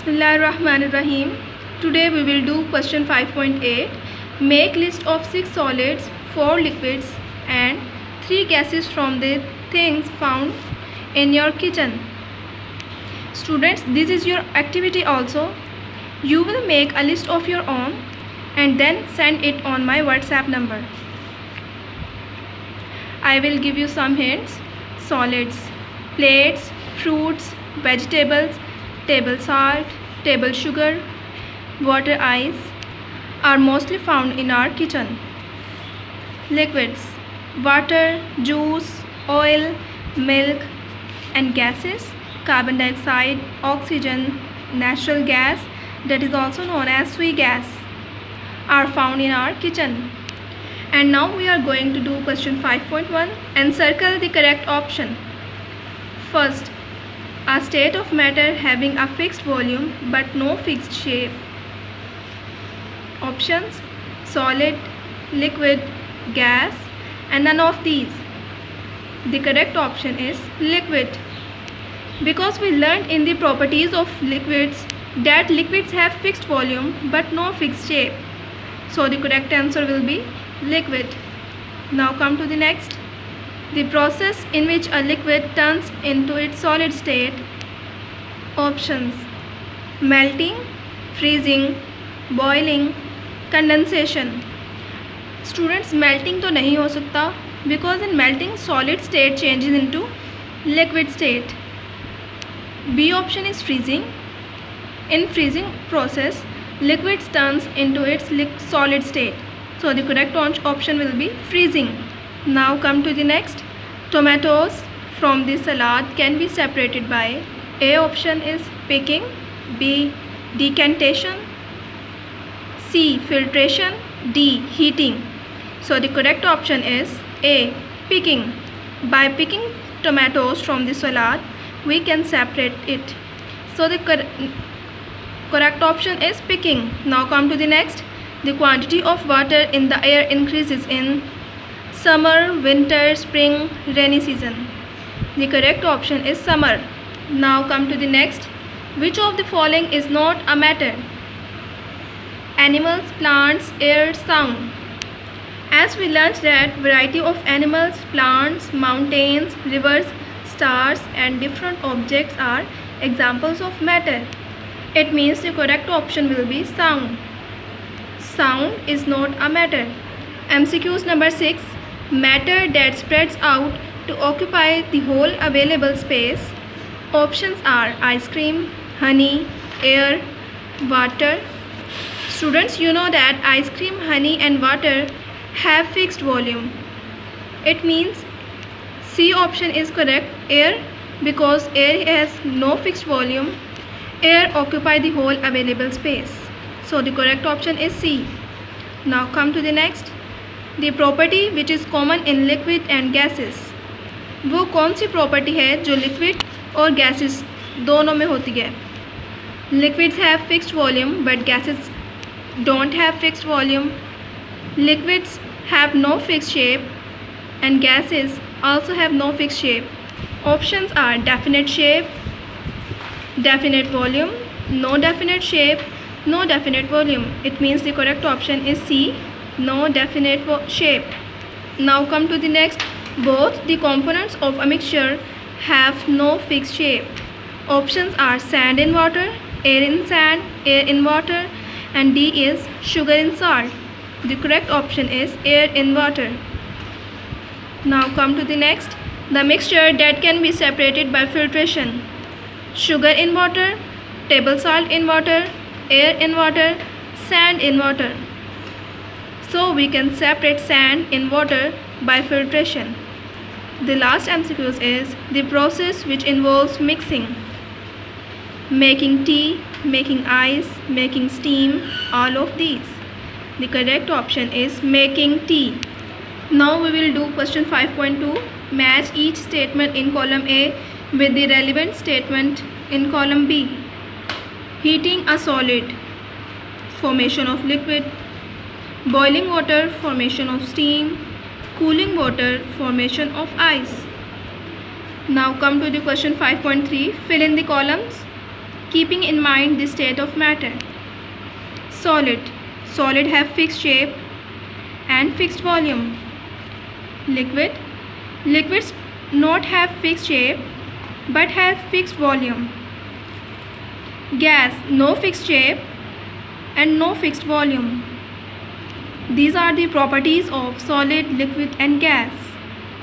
Bismillahirrahmanirrahim. Today we will do question 5.8. Make list of 6 solids, 4 liquids and 3 gases from the things found in your kitchen. Students, this is your activity also. You will make a list of your own and then send it on my WhatsApp number. I will give you some hints. Solids: plates, fruits, vegetables, table salt, table sugar, water ice are mostly found in our kitchen. Liquids: water, juice, oil, milk, and gases: carbon dioxide, oxygen, natural gas, that is also known as sweet gas, are found in our kitchen. And now we are going to do question 5.1 and circle the correct option. First, a state of matter having a fixed volume but no fixed shape. Options: solid, liquid, gas, and none of these. The correct option is liquid, because we learned in the properties of liquids that liquids have fixed volume but no fixed shape. So the correct answer will be liquid. Now come to the next. The process in which a liquid turns into its solid state. Options: melting, freezing, boiling, condensation. Students, melting तो नहीं हो सकता, because in melting solid state changes into liquid state. B option is freezing. In freezing process, liquids turns into its solid state. So the correct option will be freezing. Now come to the next. Tomatoes from the salad can be separated by. A option is picking, B decantation, C filtration, D heating. So the correct option is A picking. By picking tomatoes from the salad, we can separate it. So the correct option is picking. Now come to the next. The quantity of water in the air increases in summer, winter, spring, rainy season. The correct option is summer. Now come to the next. Which of the following is not a matter? Animals, plants, air, sound. As we learned that variety of animals, plants, mountains, rivers, stars and different objects are examples of matter. It means the correct option will be sound. Sound is not a matter. MCQs number 6. Matter that spreads out to occupy the whole available space. Options are ice cream, honey, air, water. Students, you know that ice cream, honey and water have fixed volume. It means C option is correct, air, because air has no fixed volume. Air occupy the whole available space. So the correct option is C. Now come to the next. The property which is common in liquid and gases. वो कौन सी property है जो liquid और gases दोनों में होती है? Liquids have fixed volume but gases don't have fixed volume. Liquids have no fixed shape and gases also have no fixed shape. Options are definite shape, definite volume, no definite shape, no definite volume. It means the correct option is C, no definite shape. Now come to the next. Both the components of a mixture have no fixed shape. Options are sand in water, air in sand, air in water, and D is sugar in salt. The correct option is air in water. Now come to the next. The mixture that can be separated by filtration. Sugar in water, table salt in water, air in water, sand in water. So we can separate sand in water by filtration. The last MCQ is the process which involves mixing. Making tea, making ice, making steam, all of these. The correct option is making tea. Now we will do question 5.2. Match each statement in column A with the relevant statement in column B. Heating a solid, formation of liquid. Boiling water, formation of steam. Cooling water, formation of ice. Now come to the question 5.3. Fill in the columns. keeping in mind the state of matter. Solid. Solid have fixed shape and fixed volume. Liquid. Liquids not have fixed shape but have fixed volume. Gas, no fixed shape and no fixed volume. These are the properties of solid, liquid and gas.